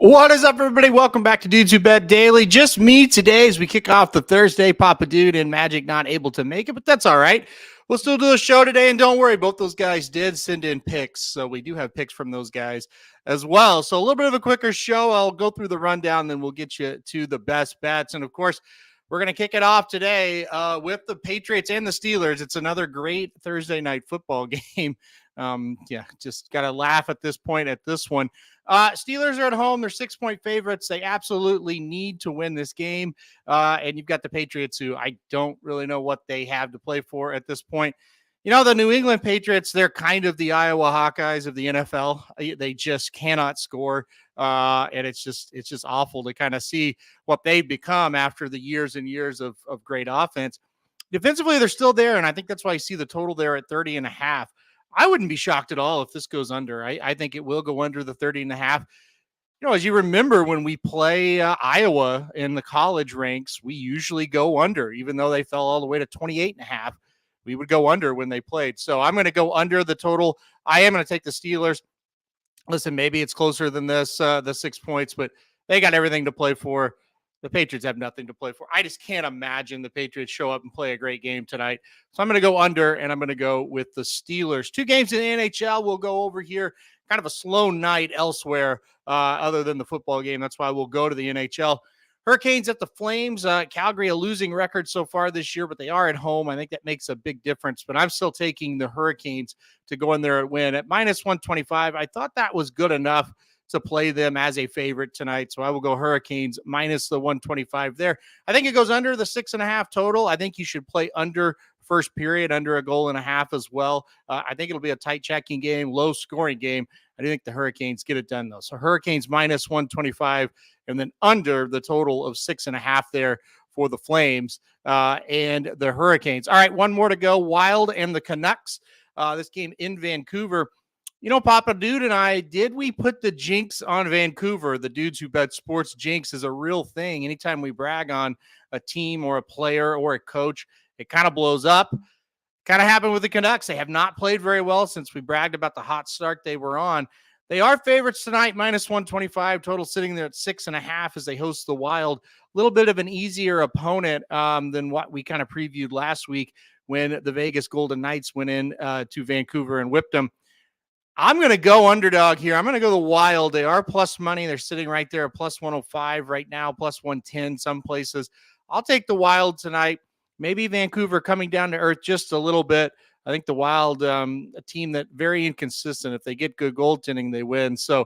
What is up, everybody? Welcome back to Dudes Who Bet Daily. Just me today as we kick off the Thursday. Papa Dude and Magic not able to make it, but that's all right. We'll still do a show today, and don't worry, both those guys did send in picks, so we do have picks from those guys as well. So a little bit of a quicker show. I'll go through the rundown, then we'll get you to the best bets. And, of course, we're going to kick it off today with the Patriots and the Steelers. It's another great Thursday night football game. Just got to laugh at this point at this one. Steelers are at home. They're 6-point favorites. They absolutely need to win this game. And you've got the Patriots, who I don't really know what they have to play for at this point. You know, the New England Patriots, they're kind of the Iowa Hawkeyes of the NFL. They just cannot score. And it's just awful to kind of see what they've become after the years and years of great offense. Defensively, they're still there. And I think that's why you see the total there at 30.5. I wouldn't be shocked at all if this goes under. I think it will go under the 30.5. You know, as you remember, when we play Iowa in the college ranks, we usually go under, even though they fell all the way to 28.5. We would go under when they played. So I'm going to go under the total. I am going to take the Steelers. Listen, maybe it's closer than this, the 6 points, but they got everything to play for. The Patriots have nothing to play for. I just can't imagine the Patriots show up and play a great game tonight. So I'm going to go under, and I'm going to go with the Steelers. 2 games in the NHL we'll go over here. Kind of a slow night elsewhere other than the football game. That's why we'll go to the NHL. Hurricanes at the Flames. Calgary, a losing record so far this year, but they are at home. I think that makes a big difference. But I'm still taking the Hurricanes to go in there and win. At -125, I thought that was good enough to play them as a favorite tonight. So I will go Hurricanes minus the 125 there. I think it goes under the 6.5 total. I think you should play under first period, under a goal and a half as well. I think it'll be a tight checking game, low scoring game. I do think the Hurricanes get it done though. So Hurricanes minus 125 and then under the total of 6.5 there for the Flames and the Hurricanes. All right, one more to go. Wild and the Canucks. This game in Vancouver. You know, Papa Dude and I, did we put the jinx on Vancouver? The Dudes Who Bet Sports jinx is a real thing. Anytime we brag on a team or a player or a coach, it kind of blows up. Kind of happened with the Canucks. They have not played very well since we bragged about the hot start they were on. They are favorites tonight, -125, total sitting there at 6.5 as they host the Wild. A little bit of an easier opponent than what we kind of previewed last week when the Vegas Golden Knights went in to Vancouver and whipped them. I'm going to go underdog here. I'm going to go the Wild. They are plus money. They're sitting right there at +105 right now, +110 some places. I'll take the Wild tonight. Maybe Vancouver coming down to earth just a little bit. I think the Wild, a team that very inconsistent. If they get good goaltending, they win. So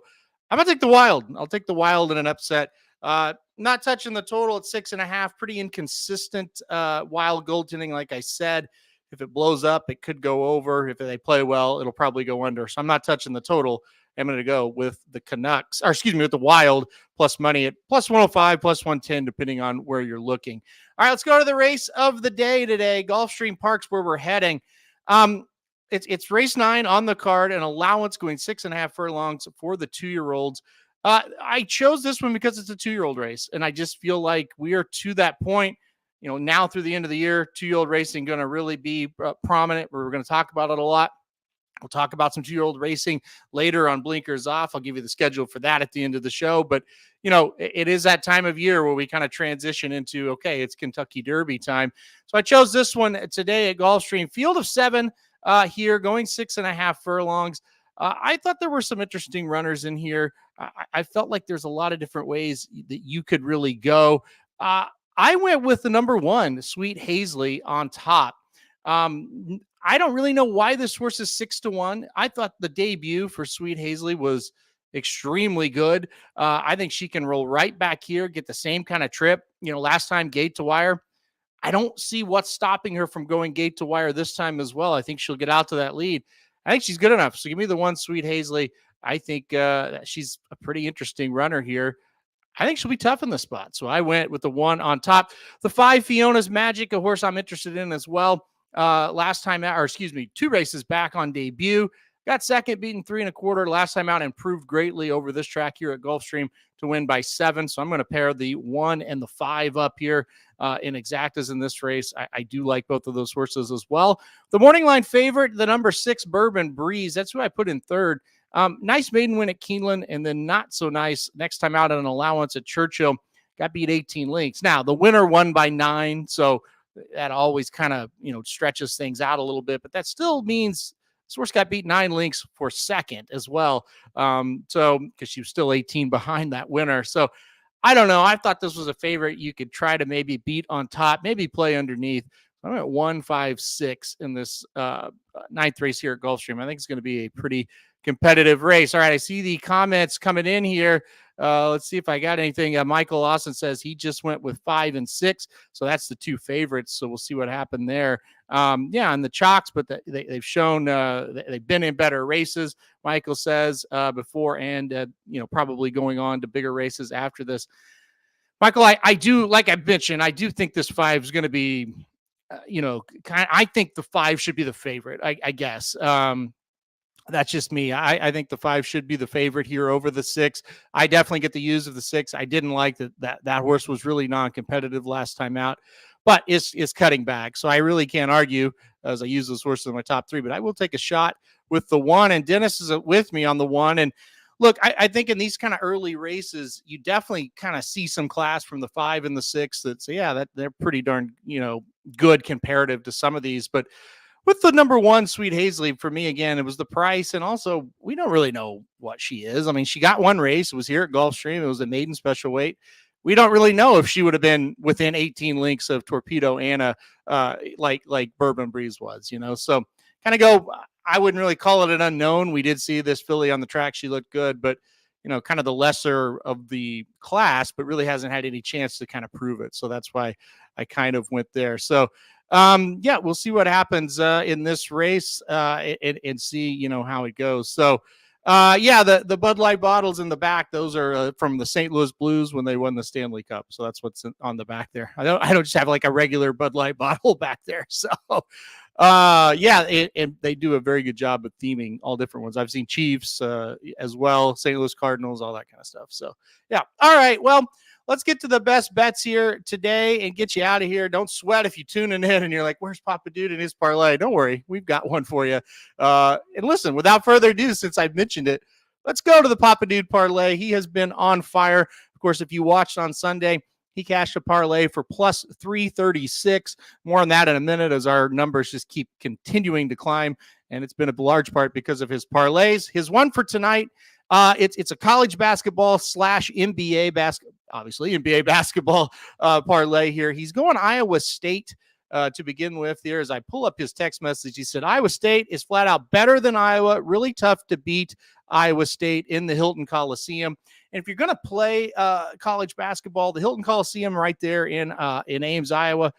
I'm going to take the Wild. I'll take the Wild in an upset. Not touching the total at 6.5. Pretty inconsistent Wild goaltending, like I said. If it blows up, it could go over. If they play well, it'll probably go under. So I'm not touching the total. I'm going to go with the Canucks, with the Wild plus money at +105, +110, depending on where you're looking. All right, let's go to the race of the day today. Gulfstream Park's where we're heading. It's race 9 on the card, and allowance going 6.5 furlongs for the 2-year-olds. I chose this one because it's a 2-year-old race, and I just feel like we are to that point. You know, now through the end of the year, 2-year-old racing going to really be prominent. We're going to talk about it a lot. We'll talk about some 2-year-old racing later on Blinkers Off. I'll give you the schedule for that at the end of the show. But, you know, it is that time of year where we kind of transition into, okay, it's Kentucky Derby time. So I chose this one today at Gulfstream. Field of 7 here, going 6.5 furlongs. I thought there were some interesting runners in here. I felt like there's a lot of different ways that you could really go. I went with the number 1, Sweet Hazley, on top. I don't really know why this horse is 6-1. I thought the debut for Sweet Hazley was extremely good. I think she can roll right back here, get the same kind of trip. You know, last time gate to wire. I don't see what's stopping her from going gate to wire this time as well. I think she'll get out to that lead. I think she's good enough. So give me the 1, Sweet Hazley. I think she's a pretty interesting runner here. I think she'll be tough in the spot. So I went with the 1 on top. The 5, Fiona's Magic, a horse I'm interested in as well. 2 races back on debut. Got second, beaten 3.25 last time out, improved greatly over this track here at Gulfstream to win by 7. So I'm going to pair the 1 and the 5 up here in exactas in this race. I do like both of those horses as well. The morning line favorite, the number 6 Bourbon Breeze. That's who I put in third. Nice maiden win at Keeneland, and then not so nice next time out at an allowance at Churchill. Got beat 18 lengths. Now, the winner won by 9, so that always kind of, stretches things out a little bit, but that still means Source got beat 9 lengths for second as well. So because she was still 18 behind that winner. So I don't know. I thought this was a favorite you could try to maybe beat on top, maybe play underneath. I'm at 1-5-6 in this ninth race here at Gulfstream. I think it's going to be a pretty competitive race. All right, I see the comments coming in here. Let's see if I got anything. Michael Austin says he just went with 5 and 6. So that's the 2 favorites. So we'll see what happened there. Yeah, and the chalks, but they've shown they've been in better races, Michael says, before, and, probably going on to bigger races after this. Michael, I do, like I mentioned, I do think this 5 is going to be, I think the 5 should be the favorite, I guess. That's just me. I think the 5 should be the favorite here over the 6. I definitely get the use of the 6. I didn't like that horse was really non-competitive last time out, but it's cutting back. So I really can't argue as I use those horses in my top 3, but I will take a shot with the 1, and Dennis is with me on the 1. And look, I think in these kind of early races, you definitely kind of see some class from the 5 and the 6 that say, yeah, that they're pretty darn, good comparative to some of these. But with the number 1, Sweet Hazley, for me, again, it was the price. And also, we don't really know what she is. I mean, she got 1 race. It was here at Gulfstream. It was a maiden special weight. We don't really know if she would have been within 18 lengths of Torpedo Anna, like Bourbon Breeze was, So kind of go, I wouldn't really call it an unknown. We did see this filly on the track. She looked good, but, kind of the lesser of the class, but really hasn't had any chance to kind of prove it. So that's why I kind of went there. So, yeah, we'll see what happens in this race and see, how it goes. So, yeah, the Bud Light bottles in the back, those are from the St. Louis Blues when they won the Stanley Cup. So that's what's on the back there. I don't just have like a regular Bud Light bottle back there. So, yeah, and they do a very good job of theming all different ones. I've seen Chiefs as well, St. Louis Cardinals, all that kind of stuff. So, yeah. All right. Well, let's get to the best bets here today and get you out of here. Don't sweat if you're tuning in and you're like, where's Papa Dude and his parlay? Don't worry. We've got one for you. And listen, without further ado, since I've mentioned it, let's go to the Papa Dude parlay. He has been on fire. Of course, if you watched on Sunday, he cashed a parlay for plus 336. More on that in a minute as our numbers just keep continuing to climb. And it's been a large part because of his parlays. His one for tonight, it's a college basketball / NBA basketball, obviously NBA basketball parlay here. He's going Iowa State to begin with here. As I pull up his text message, he said, Iowa State is flat out better than Iowa. Really tough to beat Iowa State in the Hilton Coliseum. And if you're going to play college basketball, the Hilton Coliseum right there in Ames, Iowa,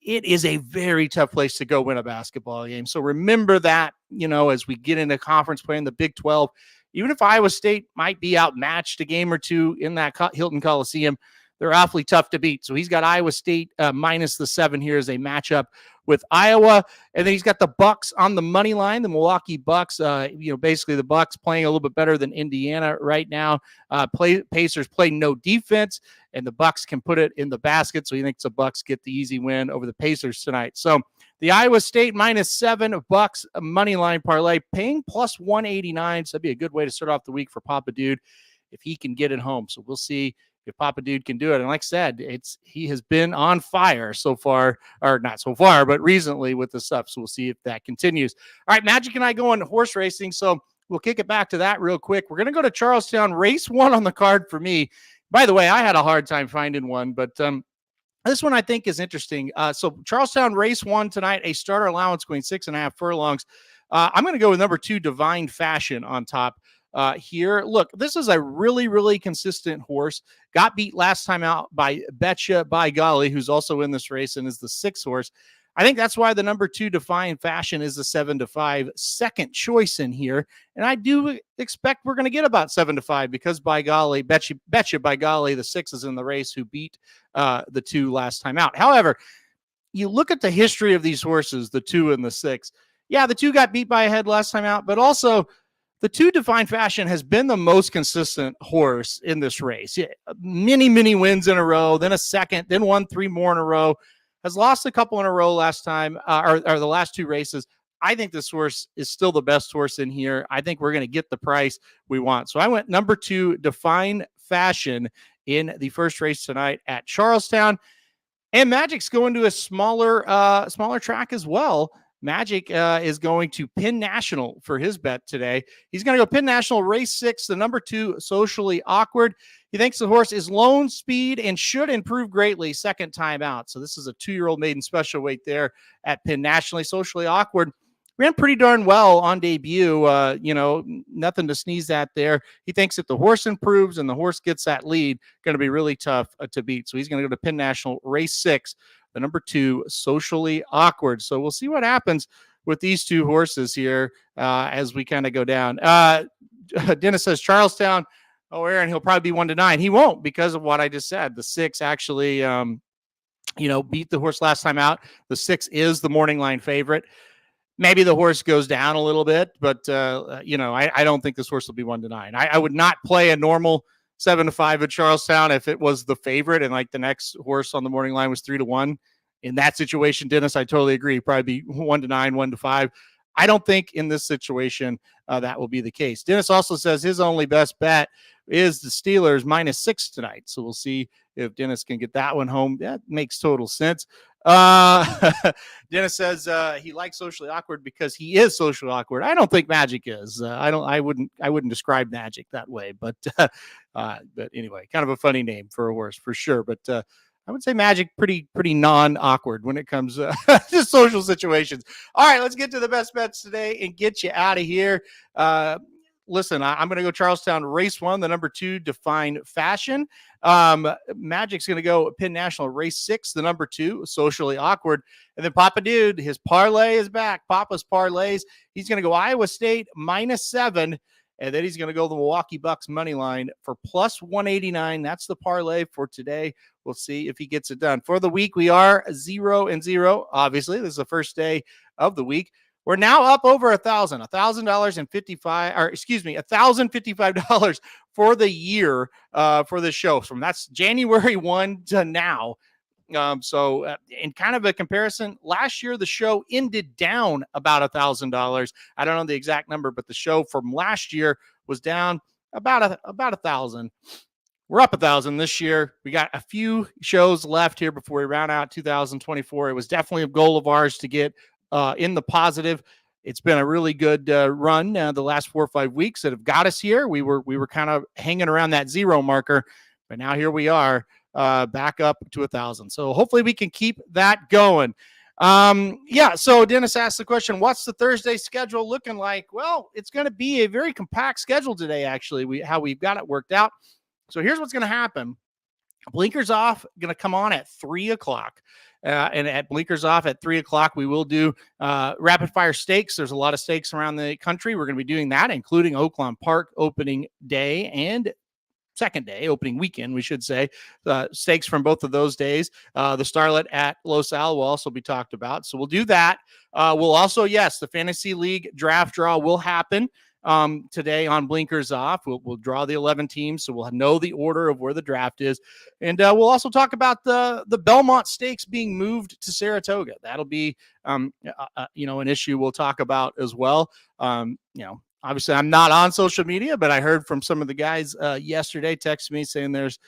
it is a very tough place to go win a basketball game. So remember that, as we get into conference play in the Big 12, even if Iowa State might be outmatched a game or two in that Hilton Coliseum, they're awfully tough to beat. So he's got Iowa State minus the 7 here as a matchup with Iowa. And then he's got the Bucks on the money line, the Milwaukee Bucks. Basically the Bucks playing a little bit better than Indiana right now. Pacers play no defense, and the Bucks can put it in the basket. So he thinks the Bucks get the easy win over the Pacers tonight. So the Iowa State minus 7 Bucks money line parlay paying plus 189. So that'd be a good way to start off the week for Papa Dude if he can get it home. So we'll see if Papa Dude can do it. And like I said, he has been on fire so far, or not so far, but recently with the stuff. So we'll see if that continues. All right, Magic and I go on horse racing. So we'll kick it back to that real quick. We're going to go to Charlestown, race 1 on the card for me. By the way, I had a hard time finding one, but this one I think is interesting. So Charlestown, race 1 tonight, a starter allowance going 6.5 furlongs. I'm going to go with number 2, Divine Fashion on top. Here. Look, this is a really, really consistent horse. Got beat last time out by Betcha by Golly, who's also in this race and is the 6th horse. I think that's why the number 2 Divine Fashion is the 7-5 second choice in here. And I do expect we're going to get about 7-5 because by Golly, Betcha by Golly, the 6 is in the race who beat the 2 last time out. However, you look at the history of these horses, the 2 and the 6, Yeah, the 2 got beat by a head last time out, but also the 2 Define Fashion has been the most consistent horse in this race. Yeah, many wins in a row, then a second, then won 3 more in a row. Has lost a couple in a row last time, or the last 2 races. I think this horse is still the best horse in here. I think we're going to get the price we want. So I went number 2, Define Fashion, in the first race tonight at Charlestown. And Magic's going to a smaller track as well. Magic is going to Penn National for his bet today. He's going to go Penn National, race 6, the number 2, Socially Awkward. He thinks the horse is lone speed and should improve greatly second time out. So this is a 2-year-old maiden special weight there at Penn National. Socially Awkward ran pretty darn well on debut. Nothing to sneeze at there. He thinks if the horse improves and the horse gets that lead, going to be really tough to beat. So he's going to go to Penn National, race 6, the number 2, Socially Awkward. So we'll see what happens with these 2 horses here as we kind of go down. Dennis says Charlestown. Oh, Aaron, he'll probably be 1-9. He won't, because of what I just said. The 6 actually, beat the horse last time out. The 6 is the morning line favorite. Maybe the horse goes down a little bit, but I don't think this horse will be 1-9. I would not play a normal 7-5 at Charlestown if it was the favorite and like the next horse on the morning line was 3-1. In that situation, Dennis, I totally agree. Probably be 1-9, 1-5. I don't think in this situation that will be the case. Dennis also says his only best bet is the Steelers -6 tonight. So we'll see if Dennis can get that one home. That makes total sense. Dennis says he likes Socially Awkward because he is socially awkward. I don't think Magic is. I wouldn't describe Magic that way. But anyway, kind of a funny name for a horse for sure. But I would say Magic pretty non-awkward when it comes to social situations. All right, let's get to the best bets today and get you out of here. Listen, I'm going to go Charlestown, race 1, the number 2, Define Fashion. Magic's going to go Penn National, race 6, the number 2, Socially Awkward. And then Papa Dude, his parlay is back. Papa's parlays. He's going to go Iowa State -7. And then he's going to go the Milwaukee Bucks money line for +189. That's the parlay for today. We'll see if he gets it done. For the week, we are 0-0. Obviously, this is the first day of the week. We're now up over $1,055 for the year for the show. From that's January 1 to now. So in kind of a comparison, last year the show ended down about $1,000. I don't know the exact number, but the show from last year was down about $1,000. We're up $1,000 this year. We got a few shows left here before we round out 2024. It was definitely a goal of ours to get in the positive. It's been a really good run the last 4 or 5 weeks that have got us here. We were kind of hanging around that 0 marker, but now here we are. Back up to 1,000. So hopefully we can keep that going. So Dennis asked the question, what's the Thursday schedule looking like? Well, it's going to be a very compact schedule today, actually, how we've got it worked out. So here's what's going to happen. Blinkers Off, going to come on at 3 o'clock. And at Blinkers Off at 3 o'clock, we will do rapid fire stakes. There's a lot of stakes around the country. We're going to be doing that, including Oakland Park opening day and second day, opening weekend, we should say. Stakes from both of those days. The Starlet at Los Al will also be talked about. So we'll do that. We'll also, the Fantasy League draft draw will happen today on Blinkers Off. We'll draw the 11 teams, so we'll know the order of where the draft is. And we'll also talk about the Belmont Stakes being moved to Saratoga. That'll be, an issue we'll talk about as well. Obviously, I'm not on social media, but I heard from some of the guys yesterday text me saying there's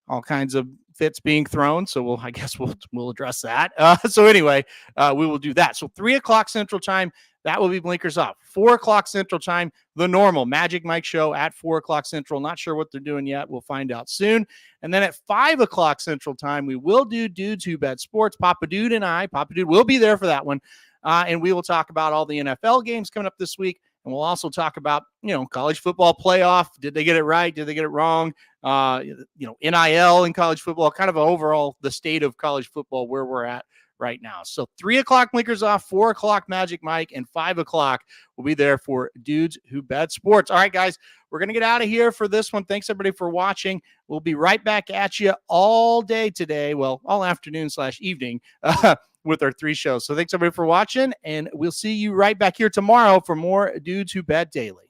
all kinds of fits being thrown. So I guess we'll address that. So anyway, we will do that. So 3 o'clock Central Time, that will be Blinkers Off. 4 o'clock Central Time, the normal Magic Mike show at 4 o'clock Central. Not sure what they're doing yet. We'll find out soon. And then at 5 o'clock Central Time, we will do Dudes Who Bet Sports. Papa Dude and Papa Dude will be there for that one. And we will talk about all the NFL games coming up this week. And we'll also talk about, college football playoff. Did they get it right? Did they get it wrong? NIL in college football, kind of overall the state of college football where we're at right now. So 3 o'clock Blinkers Off, 4 o'clock Magic Mike, and 5 o'clock we'll be there for Dudes Who Bet Sports. All right, guys, we're going to get out of here for this one. Thanks, everybody, for watching. We'll be right back at you all day today. Well, all afternoon /evening with our 3 shows. So thanks everybody for watching, and we'll see you right back here tomorrow for more Dudes Who Bet Daily.